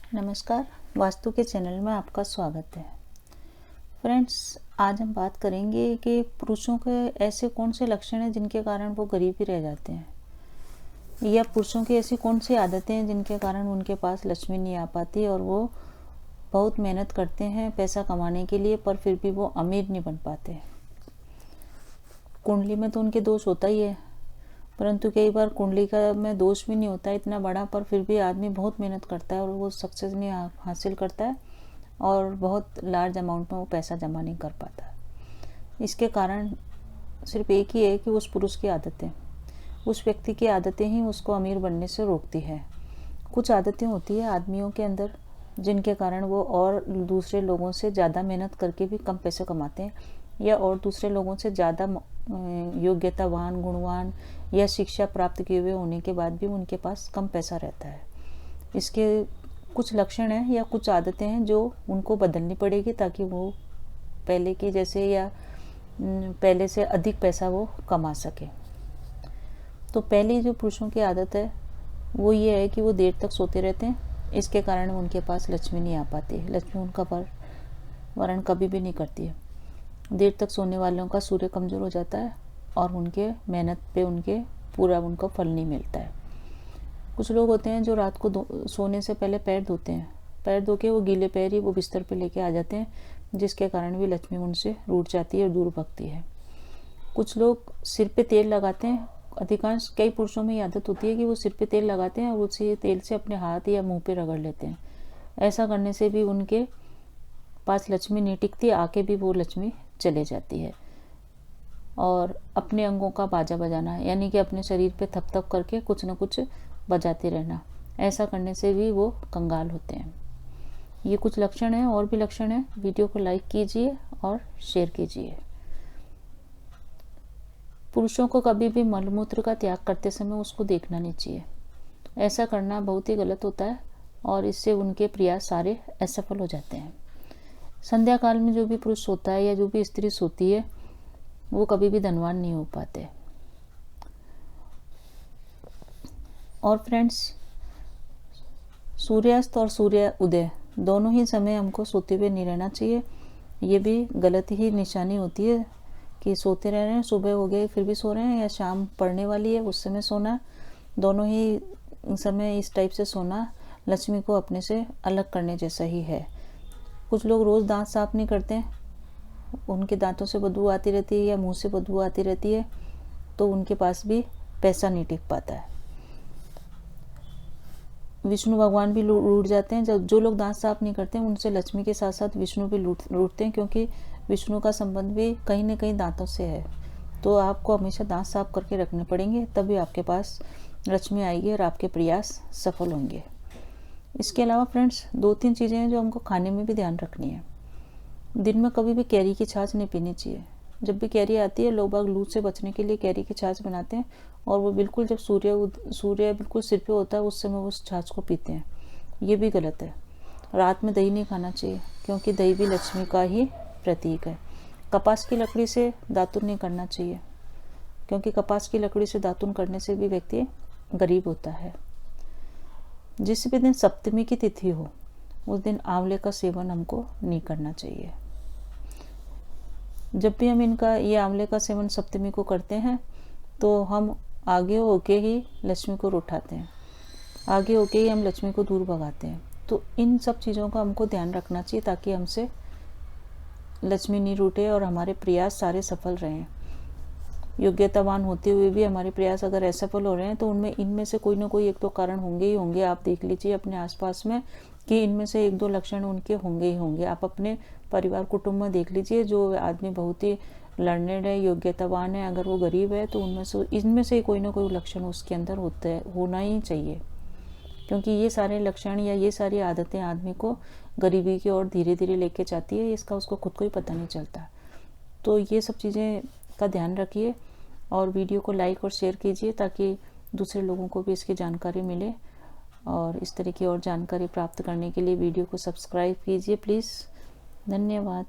नमस्कार, वास्तु के चैनल में आपका स्वागत है। फ्रेंड्स, आज हम बात करेंगे कि पुरुषों के ऐसे कौन से लक्षण हैं जिनके कारण वो गरीब ही रह जाते हैं, या पुरुषों की ऐसी कौन सी आदतें हैं जिनके कारण उनके पास लक्ष्मी नहीं आ पाती और वो बहुत मेहनत करते हैं पैसा कमाने के लिए, पर फिर भी वो अमीर नहीं बन पाते। कुंडली में तो उनके दोष होता ही है, परंतु कई बार कुंडली का में दोष भी नहीं होता इतना बड़ा, पर फिर भी आदमी बहुत मेहनत करता है और वो सक्सेस नहीं हासिल करता है और बहुत लार्ज अमाउंट में वो पैसा जमा नहीं कर पाता। इसके कारण सिर्फ एक ही है कि उस पुरुष की आदतें, उस व्यक्ति की आदतें ही उसको अमीर बनने से रोकती है। कुछ आदतें होती है आदमियों के अंदर जिनके कारण वो और दूसरे लोगों से ज़्यादा मेहनत करके भी कम पैसे कमाते हैं, या और दूसरे लोगों से ज़्यादा योग्यतावान, गुणवान या शिक्षा प्राप्त किए हुए होने के बाद भी उनके पास कम पैसा रहता है। इसके कुछ लक्षण हैं या कुछ आदतें हैं जो उनको बदलनी पड़ेगी ताकि वो पहले की जैसे या पहले से अधिक पैसा वो कमा सके। तो पहली जो पुरुषों की आदत है वो ये है कि वो देर तक सोते रहते हैं। इसके कारण उनके पास लक्ष्मी नहीं आ पाती। लक्ष्मी उनका वर्ण कभी भी नहीं करती है। देर तक सोने वालों का सूर्य कमज़ोर हो जाता है और उनके मेहनत पे उनको फल नहीं मिलता है। कुछ लोग होते हैं जो रात को सोने से पहले पैर धोते हैं। पैर धो के वो गीले पैर ही वो बिस्तर पे लेके आ जाते हैं, जिसके कारण भी लक्ष्मी उनसे रूठ जाती है और दूर भगती है। कुछ लोग सिर पे तेल लगाते हैं। अधिकांश कई पुरुषों में ये आदत होती है कि वो सिर पे तेल लगाते हैं और उसी तेल से अपने हाथ या मुंह पे रगड़ लेते हैं। ऐसा करने से भी उनके पास लक्ष्मी नहीं टिकती, आके भी वो लक्ष्मी चले जाती है। और अपने अंगों का बाजा बजाना, यानी कि अपने शरीर पे थप थप करके कुछ न कुछ बजाते रहना, ऐसा करने से भी वो कंगाल होते हैं। ये कुछ लक्षण हैं, और भी लक्षण हैं। वीडियो को लाइक कीजिए और शेयर कीजिए। पुरुषों को कभी भी मलमूत्र का त्याग करते समय उसको देखना नहीं चाहिए। ऐसा करना बहुत ही गलत होता है और इससे उनके प्रयास सारे असफल हो जाते हैं। संध्या काल में जो भी पुरुष सोता है या जो भी स्त्री सोती है वो कभी भी धनवान नहीं हो पाते। और फ्रेंड्स, सूर्यास्त और सूर्य उदय दोनों ही समय हमको सोते हुए नहीं रहना चाहिए। ये भी गलत ही निशानी होती है कि सोते रह रहे हैं, सुबह हो गए फिर भी सो रहे हैं, या शाम पड़ने वाली है उस समय सोना। दोनों ही समय इस टाइप से सोना लक्ष्मी को अपने से अलग करने जैसा ही है। कुछ लोग रोज़ दांत साफ नहीं करते, उनके दांतों से बदबू आती रहती है या मुंह से बदबू आती रहती है, तो उनके पास भी पैसा नहीं टिक पाता है। विष्णु भगवान भी रूठ जाते हैं। जब जो लोग दांत साफ नहीं करते हैं उनसे लक्ष्मी के साथ साथ विष्णु भी रूठते हैं, क्योंकि विष्णु का संबंध भी कहीं ना कहीं दांतों से है। तो आपको हमेशा दांत साफ करके रखने पड़ेंगे, तभी आपके पास लक्ष्मी आएगी और आपके प्रयास सफल होंगे। इसके अलावा फ्रेंड्स, 2-3 चीज़ें हैं जो हमको खाने में भी ध्यान रखनी है। दिन में कभी भी कैरी की छाछ नहीं पीनी चाहिए। जब भी कैरी आती है, लोग बाग लू से बचने के लिए कैरी की छाछ बनाते हैं और वो बिल्कुल जब सूर्य बिल्कुल सिर पे होता है उस समय उस छाछ को पीते हैं। ये भी गलत है। रात में दही नहीं खाना चाहिए, क्योंकि दही भी लक्ष्मी का ही प्रतीक है। कपास की लकड़ी से दातुन नहीं करना चाहिए, क्योंकि कपास की लकड़ी से दातुन करने से भी व्यक्ति गरीब होता है। जिस भी दिन सप्तमी की तिथि हो उस दिन आंवले का सेवन हमको नहीं करना चाहिए। जब भी हम ये आंवले का सेवन सप्तमी को करते हैं तो हम आगे होके ही लक्ष्मी को उठाते हैं, आगे होके ही हम लक्ष्मी को दूर भगाते हैं। तो इन सब चीज़ों का हमको ध्यान रखना चाहिए ताकि हमसे लक्ष्मी नहीं रूठे और हमारे प्रयास सारे सफल रहें। योग्यतावान होते हुए भी हमारे प्रयास अगर असफल हो रहे हैं तो इनमें से कोई ना कोई 1-2 कारण होंगे ही होंगे। आप देख लीजिए अपने आसपास में कि इनमें से 1-2 लक्षण उनके होंगे ही होंगे। आप अपने परिवार कुटुंब में देख लीजिए, जो आदमी बहुत ही लर्नेड है, योग्यतावान है, अगर वो गरीब है तो इनमें से कोई ना कोई लक्षण उसके अंदर होना ही चाहिए, क्योंकि ये सारे लक्षण या ये सारी आदतें आदमी को गरीबी की ओर धीरे धीरे लेके जाती है। इसका उसको खुद को ही पता नहीं चलता। तो ये सब चीज़ें का ध्यान रखिए और वीडियो को लाइक और शेयर कीजिए ताकि दूसरे लोगों को भी इसकी जानकारी मिले। और इस तरह की और जानकारी प्राप्त करने के लिए वीडियो को सब्सक्राइब कीजिए प्लीज़। धन्यवाद।